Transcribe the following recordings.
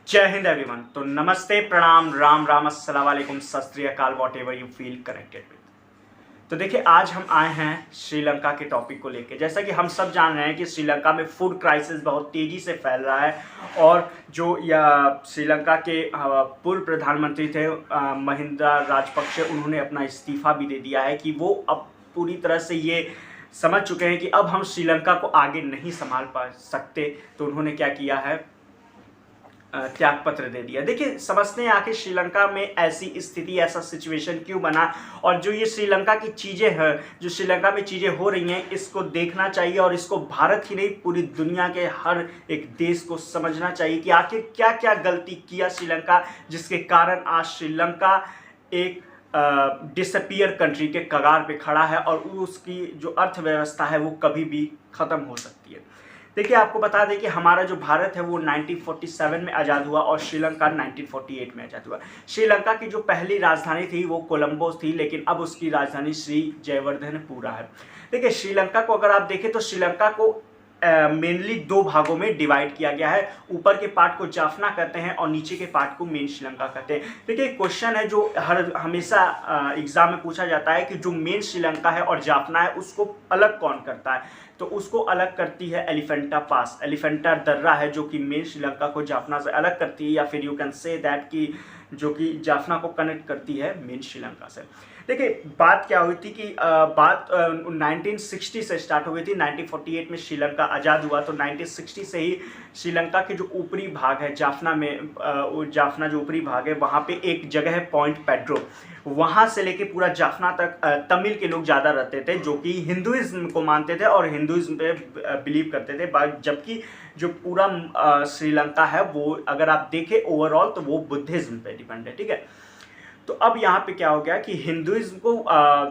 जय हिंद एवरीवन। तो नमस्ते, प्रणाम, राम राम, अस्सलाम वालेकुम, सत श्री अकाल, what ever you feel connected with. तो देखिए, आज हम आए हैं श्रीलंका के टॉपिक को लेके। जैसा कि हम सब जान रहे हैं कि श्रीलंका में फूड क्राइसिस बहुत तेज़ी से फैल रहा है और जो श्रीलंका के पूर्व प्रधानमंत्री थे महिंदा राजपक्षे, उन्होंने अपना इस्तीफ़ा भी दे दिया है कि वो अब पूरी तरह से ये समझ चुके हैं कि अब हम श्रीलंका को आगे नहीं संभाल पा सकते। तो उन्होंने क्या किया है, त्याग पत्र दे दिया। देखिए, समझते हैं आखिर श्रीलंका में ऐसी स्थिति, ऐसा सिचुएशन क्यों बना, और जो ये श्रीलंका की चीज़ें हैं, जो श्रीलंका में चीज़ें हो रही हैं, इसको देखना चाहिए और इसको भारत ही नहीं पूरी दुनिया के हर एक देश को समझना चाहिए कि आखिर क्या क्या गलती किया श्रीलंका, जिसके कारण आज श्रीलंका एक डिसअपियर कंट्री के कगार पे खड़ा है और उसकी जो अर्थव्यवस्था है वो कभी भी ख़त्म हो सकती है। देखिए, आपको बता दें कि हमारा जो भारत है वो 1947 में आज़ाद हुआ और श्रीलंका 1948 में आज़ाद हुआ। श्रीलंका की जो पहली राजधानी थी वो कोलंबो थी, लेकिन अब उसकी राजधानी श्री जयवर्धनपुरा है। देखिए, श्रीलंका को अगर आप देखें तो श्रीलंका को मेनली दो भागों में डिवाइड किया गया है। ऊपर के पार्ट को जाफना कहते हैं और नीचे के पार्ट को मेन श्रीलंका कहते हैं। देखिए, क्वेश्चन है जो हमेशा एग्जाम में पूछा जाता है कि जो मेन श्रीलंका है और जाफना है उसको अलग कौन करता है। तो उसको अलग करती है एलिफेंटा पास, एलिफेंटा दर्रा है जो कि मेन श्रीलंका को जाफना से अलग करती है, या फिर यू कैन से दैट कि जो कि जाफना को कनेक्ट करती है मेन श्रीलंका से। देखिए, बात क्या हुई थी कि बात 1960 से स्टार्ट हो गई थी। 1948 में श्रीलंका आज़ाद हुआ, तो 1960 से ही श्रीलंका के जो ऊपरी भाग है जाफना में, जाफना जो ऊपरी भाग है वहाँ पे एक जगह है पॉइंट पेड्रो, वहाँ से लेके पूरा जाफना तक तमिल के लोग ज़्यादा रहते थे जो कि हिंदुइज्म को मानते थे और हिंदुइज्म पे बिलीव करते थे। जबकि जो पूरा श्रीलंका है वो अगर आप देखें ओवरऑल तो वो बुद्धिज़्म पे डिपेंड है, ठीक है। तो अब यहाँ पे क्या हो गया कि हिंदुइज्म को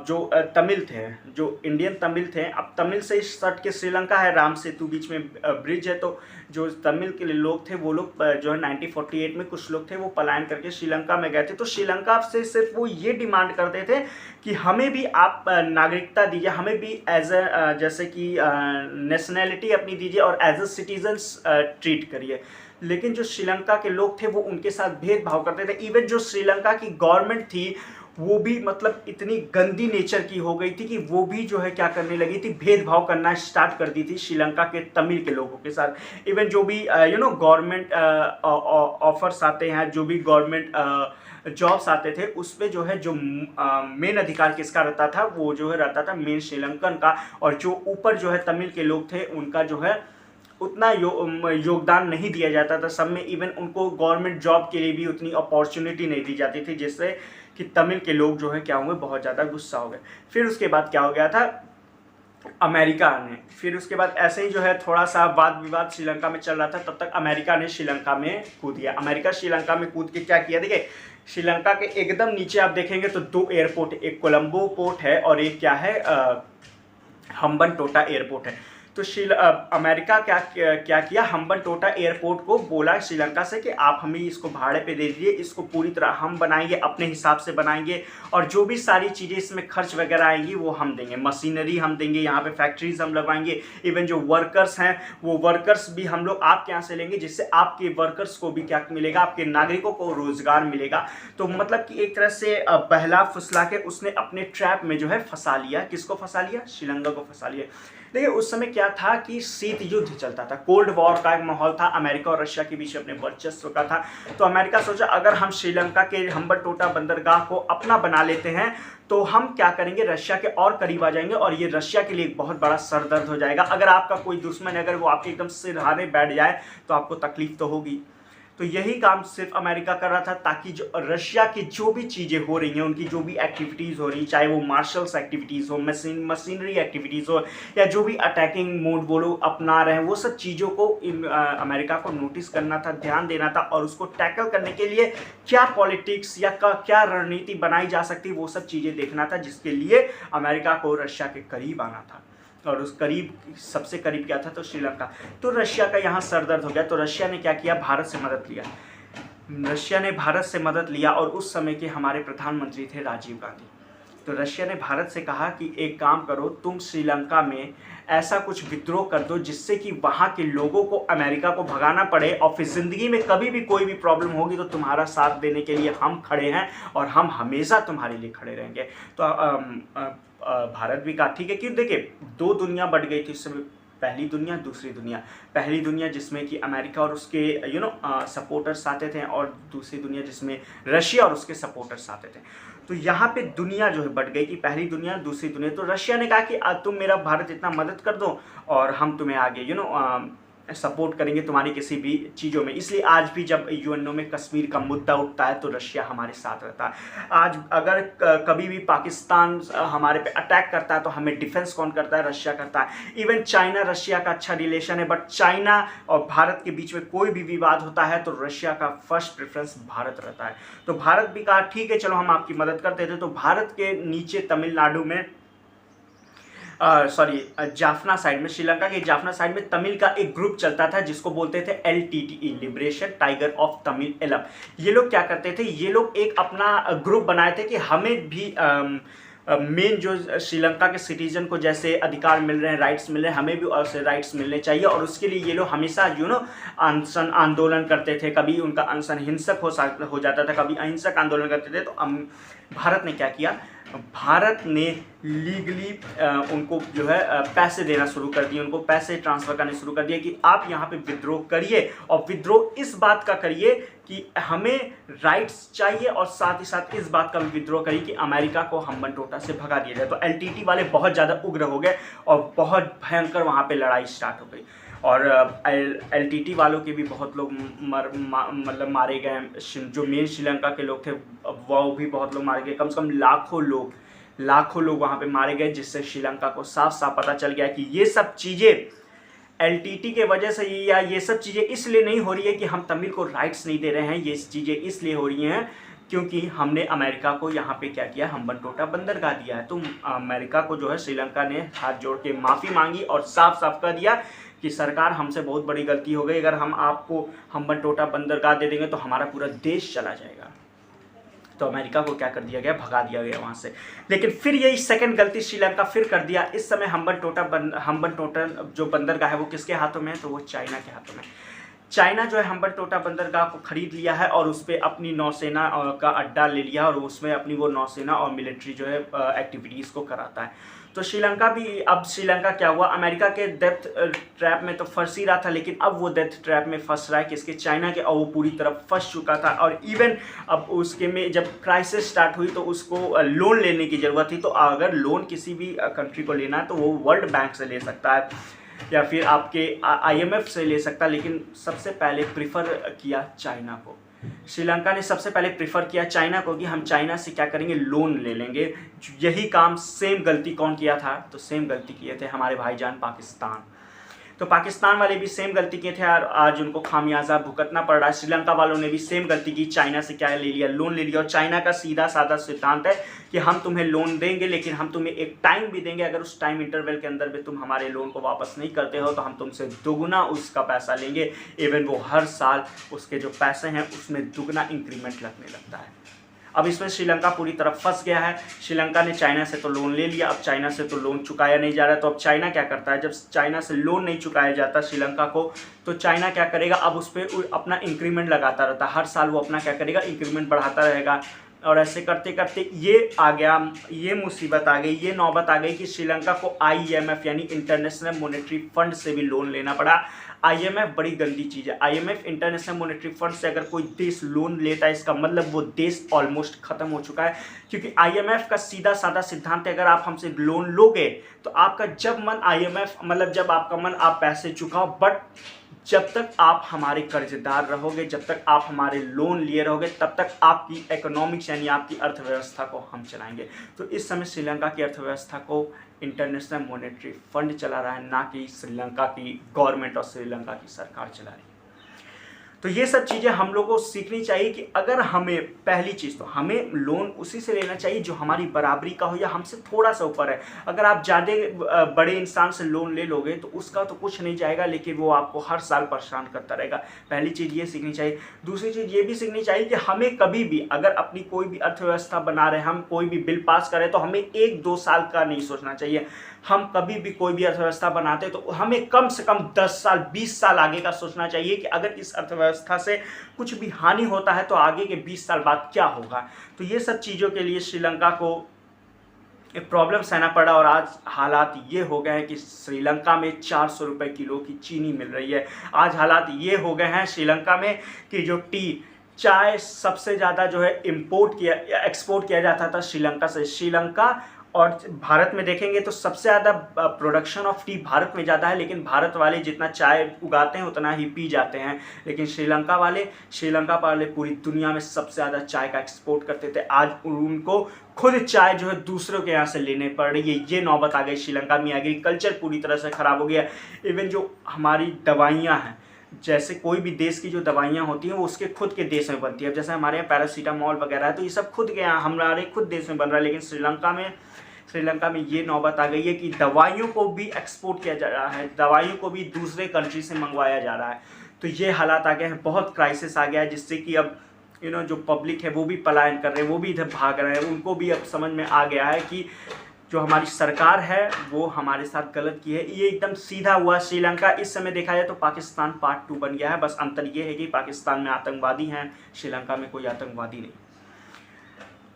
जो तमिल थे, जो इंडियन तमिल थे, अब तमिल से सट के श्रीलंका है, राम सेतु बीच में ब्रिज है, तो जो तमिल के लोग थे वो लोग जो है 1948 में कुछ लोग थे वो पलायन करके श्रीलंका में गए थे। तो श्रीलंका से सिर्फ वो ये डिमांड करते थे कि हमें भी आप नागरिकता दीजिए, हमें भी एज जैसे कि नेशनैलिटी अपनी दीजिए और एज ए सिटीजन्स ट्रीट करिए। लेकिन जो श्रीलंका के लोग थे वो उनके साथ भेदभाव करते थे। इवन जो श्रीलंका की गवर्नमेंट थी वो भी मतलब इतनी गंदी नेचर की हो गई थी कि वो भी जो है क्या करने लगी थी, भेदभाव करना स्टार्ट कर दी थी श्रीलंका के तमिल के लोगों के साथ। इवन जो भी गवर्नमेंट ऑफर्स आते हैं, जो भी गवर्नमेंट जॉब्स आते थे, उस पर जो है जो मेन अधिकार किसका रहता था, वो जो है रहता था मेन श्रीलंकन का, और जो ऊपर जो है तमिल के लोग थे उनका जो है उतना योगदान नहीं दिया जाता था सब में। इवन उनको गवर्नमेंट जॉब के लिए भी उतनी अपॉर्चुनिटी नहीं दी जाती थी, जिससे कि तमिल के लोग जो है क्या हुए, बहुत ज़्यादा गुस्सा हो गए। फिर उसके बाद क्या हो गया था, अमेरिका ने, फिर उसके बाद ऐसे ही जो है थोड़ा सा वाद विवाद श्रीलंका में चल रहा था, तब तक अमेरिका ने श्रीलंका में कूद गया। अमेरिका श्रीलंका में कूद के क्या किया, देखिए श्रीलंका के एकदम नीचे आप देखेंगे तो दो एयरपोर्ट, एक कोलंबो पोर्ट है और एक क्या है हम्बनटोटा एयरपोर्ट है। तो अमेरिका क्या किया, हम्बनटोटा एयरपोर्ट को बोला श्रीलंका से कि आप हमें इसको भाड़े पे दे दीजिए, इसको पूरी तरह हम बनाएंगे, अपने हिसाब से बनाएंगे, और जो भी सारी चीज़ें इसमें खर्च वगैरह आएंगी वो हम देंगे, मशीनरी हम देंगे, यहाँ पे फैक्ट्रीज हम लगवाएंगे, इवन जो वर्कर्स हैं वो वर्कर्स भी हम लोग आपके यहाँ से लेंगे, जिससे आपके वर्कर्स को भी क्या मिलेगा, आपके नागरिकों को रोजगार मिलेगा। तो मतलब कि एक तरह से बहला फुसला के उसने अपने ट्रैप में जो है फंसा लिया। किसको फंसा लिया, श्रीलंका को फंसा लिया। देखिए, उस समय क्या था कि शीत युद्ध चलता था, कोल्ड वॉर का एक माहौल था, अमेरिका और रशिया के बीच अपने वर्चस्व का था। तो अमेरिका सोचा अगर हम श्रीलंका के हम्बनटोटा बंदरगाह को अपना बना लेते हैं तो हम क्या करेंगे, रशिया के और करीब आ जाएंगे और ये रशिया के लिए एक बहुत बड़ा सरदर्द हो जाएगा। अगर आपका कोई दुश्मन है, अगर वो आपके एकदम सिरहाने बैठ जाए तो आपको तकलीफ तो होगी। तो यही काम सिर्फ अमेरिका कर रहा था, ताकि जो रशिया की जो भी चीज़ें हो रही हैं, उनकी जो भी एक्टिविटीज़ हो रही, चाहे वो मार्शल्स एक्टिविटीज़ हो, मशीनरी एक्टिविटीज़ हो, या जो भी अटैकिंग मोड वो लोग अपना रहे हैं, वो सब चीज़ों को अमेरिका को नोटिस करना था, ध्यान देना था, और उसको टैकल करने के लिए क्या पॉलिटिक्स या क्या रणनीति बनाई जा सकती, वो सब चीज़ें देखना था, जिसके लिए अमेरिका को रशिया के करीब आना था। और उस करीब, सबसे करीब क्या था, तो श्रीलंका। तो रशिया का यहाँ सरदर्द हो गया, तो रशिया ने क्या किया, भारत से मदद लिया। रशिया ने भारत से मदद लिया और उस समय के हमारे प्रधानमंत्री थे राजीव गांधी। तो रशिया ने भारत से कहा कि एक काम करो, तुम श्रीलंका में ऐसा कुछ विद्रोह कर दो जिससे कि वहाँ के लोगों को अमेरिका को भगाना पड़े, और फिर ज़िंदगी में कभी भी कोई भी प्रॉब्लम होगी तो तुम्हारा साथ देने के लिए हम खड़े हैं और हम हमेशा तुम्हारे लिए खड़े रहेंगे। तो भारत भी कहा ठीक है। क्यों, देखिए दो दुनिया बढ़ गई थी उस समय, पहली दुनिया दूसरी दुनिया। पहली दुनिया जिसमें कि अमेरिका और उसके सपोर्टर्स आते थे, और दूसरी दुनिया जिसमें रशिया और उसके सपोर्टर्स आते थे। तो यहाँ पे दुनिया जो है बढ़ गई कि पहली दुनिया दूसरी दुनिया। तो रशिया ने कहा कि तुम मेरा भारत इतना मदद कर दो और हम तुम्हें आगे सपोर्ट करेंगे तुम्हारी किसी भी चीज़ों में। इसलिए आज भी जब यूएनओ में कश्मीर का मुद्दा उठता है तो रशिया हमारे साथ रहता है। आज अगर कभी भी पाकिस्तान हमारे पे अटैक करता है तो हमें डिफेंस कौन करता है? रशिया करता है। इवन चाइना रशिया का अच्छा रिलेशन है, बट चाइना और भारत के बीच में कोई भी विवाद होता है तो रशिया का फर्स्ट प्रेफरेंस भारत रहता है। तो भारत भी कहा ठीक है चलो हम आपकी मदद कर देते। तो भारत के नीचे तमिलनाडु में जाफना साइड में, श्रीलंका के जाफना साइड में तमिल का एक ग्रुप चलता था जिसको बोलते थे LTTE, liberation tiger of Tamil Eelam. ये लोग क्या करते थे, ये लोग एक अपना ग्रुप बनाए थे कि हमें भी मेन जो श्रीलंका के सिटीजन को जैसे अधिकार मिल रहे हैं, राइट्स मिल रहे हैं, हमें भी ऐसे राइट्स मिलने चाहिए। और उसके लिए ये लोग हमेशा अनशन आंदोलन करते थे। कभी उनका अनशन हिंसक हो जाता था, कभी अहिंसक आंदोलन करते थे। तो भारत ने क्या किया, भारत ने लीगली उनको जो है पैसे देना शुरू कर दिए, उनको पैसे ट्रांसफ़र करने शुरू कर दिए कि आप यहाँ पे विद्रोह करिए, और विद्रोह इस बात का करिए कि हमें राइट्स चाहिए, और साथ ही साथ इस बात का भी विद्रोह करिए कि अमेरिका को हम्बनटोटा से भगा दिया जाए। तो LTT वाले बहुत ज़्यादा उग्र हो गए और बहुत भयंकर वहाँ पे लड़ाई स्टार्ट हो गई। और LTT वालों के भी बहुत लोग मतलब मारे गए। जो मेन श्रीलंका के लोग थे वो भी बहुत लोग मारे गए, कम से कम लाखों लोग वहाँ पे मारे गए, जिससे श्रीलंका को साफ साफ पता चल गया कि ये सब चीज़ें LTT के वजह से या ये सब चीज़ें इसलिए नहीं हो रही है कि हम तमिल को राइट्स नहीं दे रहे हैं, ये चीज़ें इसलिए हो रही हैं क्योंकि हमने अमेरिका को यहाँ पे क्या किया, हम्बनटोटा बंदरगाह दिया है। तो अमेरिका को जो है श्रीलंका ने हाथ जोड़ के माफ़ी मांगी और साफ साफ कह दिया कि सरकार हमसे बहुत बड़ी गलती हो गई, अगर हम आपको हम्बनटोटा बंदरगाह दे देंगे तो हमारा पूरा देश चला जाएगा। तो अमेरिका को क्या कर दिया गया, भगा दिया गया वहाँ से। लेकिन फिर यही सेकंड गलती श्रीलंका फिर कर दिया। इस समय हम्बनटोटा जो बंदरगाह है वो किसके हाथों में है, तो वो चाइना के हाथों में। चाइना जो है हम्बनटोटा बंदरगाह को खरीद लिया है और उस पर अपनी नौसेना का अड्डा ले लिया और उसमें अपनी वो नौसेना और मिलिट्री जो है एक्टिविटीज़ को कराता है। तो श्रीलंका भी, अब श्रीलंका क्या हुआ, अमेरिका के डेथ ट्रैप में तो फंस ही रहा था, लेकिन अब वो डेथ ट्रैप में फंस रहा है किसके, चाइना के, और वो पूरी तरफ फंस चुका था। और इवन अब उसके में जब क्राइसिस स्टार्ट हुई तो उसको लोन लेने की ज़रूरत थी। तो अगर लोन किसी भी कंट्री को लेना है तो वो वर्ल्ड बैंक से ले सकता है या फिर आपके IMF से ले सकता है, लेकिन सबसे पहले प्रिफर किया चाइना को। श्रीलंका ने सबसे पहले प्रिफर किया चाइना को कि हम चाइना से क्या करेंगे, लोन ले लेंगे। यही काम, सेम गलती कौन किया था, तो सेम गलती किए थे हमारे भाईजान पाकिस्तान। तो पाकिस्तान वाले भी सेम गलती किए थे और आज उनको खामियाजा भुगतना पड़ रहा है। श्रीलंका वालों ने भी सेम गलती की, चाइना से क्या ले लिया, लोन ले लिया। और चाइना का सीधा साधा सिद्धांत है कि हम तुम्हें लोन देंगे, लेकिन हम तुम्हें एक टाइम भी देंगे, अगर उस टाइम इंटरवल के अंदर भी तुम हमारे लोन को वापस नहीं करते हो तो हम तुमसे दुगुना उसका पैसा लेंगे। इवन वो हर साल उसके जो पैसे हैं उसमें दुगना इंक्रीमेंट लगने लगता है। अब इसमें श्रीलंका पूरी तरह फंस गया है। श्रीलंका ने चाइना से तो लोन ले लिया, अब चाइना से तो लोन चुकाया नहीं जा रहा। तो अब चाइना क्या करता है, जब चाइना से लोन नहीं चुकाया जाता श्रीलंका को, तो चाइना क्या करेगा, अब उस पर अपना इंक्रीमेंट लगाता रहता है। हर साल वो अपना क्या करेगा, इंक्रीमेंट बढ़ाता रहेगा। और ऐसे करते करते ये आ गया, ये मुसीबत आ गई, ये नौबत आ गई कि श्रीलंका को IMF यानी इंटरनेशनल मॉनेटरी फंड से भी लोन लेना पड़ा। IMF बड़ी गंदी चीज़ है। IMF इंटरनेशनल मॉनेटरी फंड से अगर कोई देश लोन लेता है इसका मतलब वो देश ऑलमोस्ट ख़त्म हो चुका है, क्योंकि IMF का सीधा साधा सिद्धांत है, अगर आप हमसे लोन लोगे तो आपका जब मन IMF मतलब जब आपका मन आप पैसे चुकाओ, बट जब तक आप हमारे कर्जदार रहोगे, जब तक आप हमारे लोन लिए रहोगे, तब तक आपकी इकोनॉमिक्स यानी आपकी अर्थव्यवस्था को हम चलाएंगे। तो इस समय श्रीलंका की अर्थव्यवस्था को इंटरनेशनल मॉनेटरी फंड चला रहा है, ना कि श्रीलंका की गवर्नमेंट और श्रीलंका की सरकार चला रही है। तो ये सब चीज़ें हम लोगों को सीखनी चाहिए कि अगर हमें, पहली चीज़ तो हमें लोन उसी से लेना चाहिए जो हमारी बराबरी का हो या हमसे थोड़ा सा ऊपर है। अगर आप ज़्यादा बड़े इंसान से लोन ले लोगे तो उसका तो कुछ नहीं जाएगा, लेकिन वो आपको हर साल परेशान करता रहेगा। पहली चीज़ ये सीखनी चाहिए। दूसरी चीज़ ये भी सीखनी चाहिए कि हमें कभी भी अगर अपनी कोई भी अर्थव्यवस्था बना रहे, हम कोई भी बिल पास करें तो हमें 1-2 साल का नहीं सोचना चाहिए। हम कभी भी कोई भी अर्थव्यवस्था बनाते तो हमें कम से कम 10 साल 20 साल आगे का सोचना चाहिए कि अगर इस अर्थव्यवस्था से कुछ भी हानि होता है तो आगे के 20 साल बाद क्या होगा। तो ये सब चीज़ों के लिए श्रीलंका को एक प्रॉब्लम सहना पड़ा और आज हालात ये हो गए हैं कि श्रीलंका में 400 रुपये किलो की चीनी मिल रही है। आज हालात ये हो गए हैं श्रीलंका में कि जो चाय सबसे ज़्यादा जो है एक्सपोर्ट किया जाता था श्रीलंका से। श्रीलंका और भारत में देखेंगे तो सबसे ज़्यादा प्रोडक्शन ऑफ टी भारत में ज़्यादा है, लेकिन भारत वाले जितना चाय उगाते हैं उतना ही पी जाते हैं। लेकिन श्रीलंका वाले पूरी दुनिया में सबसे ज़्यादा चाय का एक्सपोर्ट करते थे। आज उनको खुद चाय जो है दूसरों के यहाँ से लेने पड़ रही है। ये नौबत आ गई श्रीलंका में। एग्रीकल्चर पूरी तरह से ख़राब हो गया। इवन जो हमारी दवाइयाँ हैं, जैसे कोई भी देश की जो दवाइयाँ होती हैं वो उसके खुद के देश में बनती है। जैसे हमारे यहाँ पैरासीटामोल वगैरह है तो ये सब खुद के यहाँ हमारे खुद देश में बन रहा है। लेकिन श्रीलंका में ये नौबत आ गई है कि दवाइयों को भी एक्सपोर्ट किया जा रहा है, दवाइयों को भी दूसरे कंट्री से मंगवाया जा रहा है। तो ये हालात आ गए हैं, बहुत क्राइसिस आ गया है, जिससे कि अब जो पब्लिक है वो भी पलायन कर रहे हैं, वो भी इधर भाग रहे हैं। उनको भी अब समझ में आ गया है कि जो हमारी सरकार है वो हमारे साथ गलत की है। ये एकदम सीधा हुआ। श्रीलंका इस समय देखा जाए तो पाकिस्तान पार्ट 2 बन गया है। बस अंतर ये है कि पाकिस्तान में आतंकवादी हैं, श्रीलंका में कोई आतंकवादी नहीं।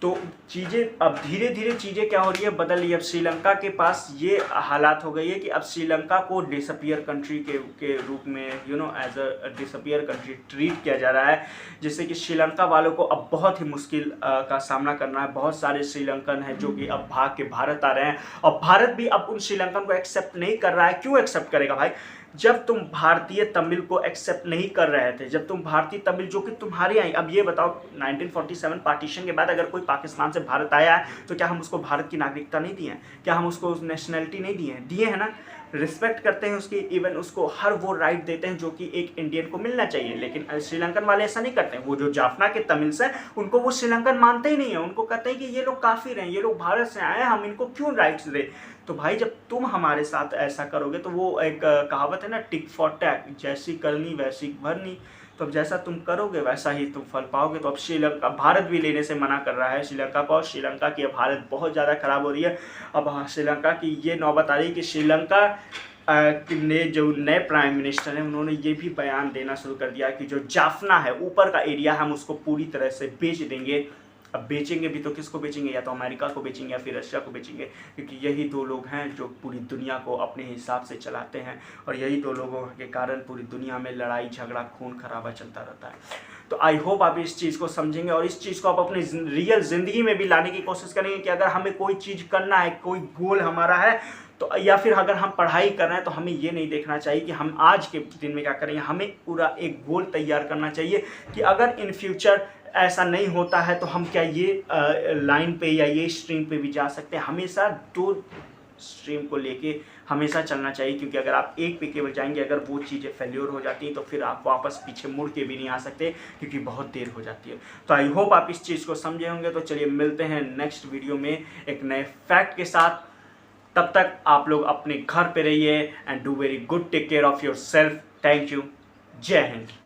तो चीज़ें अब धीरे धीरे चीज़ें क्या हो रही है, बदल रही है। अब श्रीलंका के पास ये हालात हो गई है कि अब श्रीलंका को डिसअपियर कंट्री के रूप में as a disappear country treat किया जा रहा है, जिससे कि श्रीलंका वालों को अब बहुत ही मुश्किल का सामना करना है। बहुत सारे श्रीलंकन हैं जो कि अब भाग के भारत आ रहे हैं और भारत भी अब उन श्रीलंकन को एक्सेप्ट नहीं कर रहा है। क्यों एक्सेप्ट करेगा भाई? जब तुम भारतीय तमिल को एक्सेप्ट नहीं कर रहे थे, जब तुम भारतीय तमिल जो कि तुम्हारे आई, अब ये बताओ 1947 पार्टीशन के बाद अगर कोई पाकिस्तान से भारत आया है तो क्या हम उसको भारत की नागरिकता नहीं दी है? क्या हम उसको नेशनैलिटी नहीं दिए हैं ना? रिस्पेक्ट करते हैं उसकी, इवन उसको हर वो राइट देते हैं जो कि एक इंडियन को मिलना चाहिए। लेकिन श्रीलंकन वाले ऐसा नहीं करते हैं। वो जो जाफना के तमिल्स हैं उनको वो श्रीलंकन मानते ही नहीं है। उनको कहते हैं कि ये लोग काफिर हैं, ये लोग भारत से आए हैं, हम इनको क्यों राइट्स दें? तो भाई जब तुम हमारे साथ ऐसा करोगे तो वो एक कहावत है ना, टिक फॉर टैक, जैसी करनी वैसी भरनी। तो अब जैसा तुम करोगे वैसा ही तुम फल पाओगे। तो अब श्रीलंका, भारत भी लेने से मना कर रहा है श्रीलंका को, और श्रीलंका की अब हालत बहुत ज़्यादा ख़राब हो रही है। अब श्रीलंका की ये नौबत आ रही है कि श्रीलंका ने जो नए प्राइम मिनिस्टर हैं उन्होंने ये भी बयान देना शुरू कर दिया कि जो जाफना है ऊपर का एरिया, हम उसको पूरी तरह से बेच देंगे। अब बेचेंगे भी तो किसको बेचेंगे? या तो अमेरिका को बेचेंगे या फिर रशिया को बेचेंगे, क्योंकि यही दो लोग हैं जो पूरी दुनिया को अपने हिसाब से चलाते हैं और यही दो लोगों के कारण पूरी दुनिया में लड़ाई झगड़ा खून खराबा चलता रहता है। तो आई होप आप इस चीज़ को समझेंगे और इस चीज़ को आप अपनी रियल ज़िंदगी में भी लाने की कोशिश करेंगे कि अगर हमें कोई चीज़ करना है, कोई गोल हमारा है, तो या फिर अगर हम पढ़ाई कर रहे हैं तो हमें ये नहीं देखना चाहिए कि हम आज के दिन में क्या करेंगे। हमें पूरा एक गोल तैयार करना चाहिए कि अगर इन फ्यूचर ऐसा नहीं होता है तो हम क्या ये लाइन पे या ये स्ट्रीम पे भी जा सकते हैं। हमेशा 2 स्ट्रीम को लेके हमेशा चलना चाहिए, क्योंकि अगर आप एक पे केवल जाएंगे, अगर वो चीज़ें फेल्योर हो जाती हैं तो फिर आप वापस पीछे मुड़ के भी नहीं आ सकते, क्योंकि बहुत देर हो जाती है। तो आई होप आप इस चीज़ को समझे होंगे। तो चलिए मिलते हैं नेक्स्ट वीडियो में एक नए फैक्ट के साथ। तब तक आप लोग अपने घर पे रहिए and do very good, take care of yourself. Thank you. जय हिंद।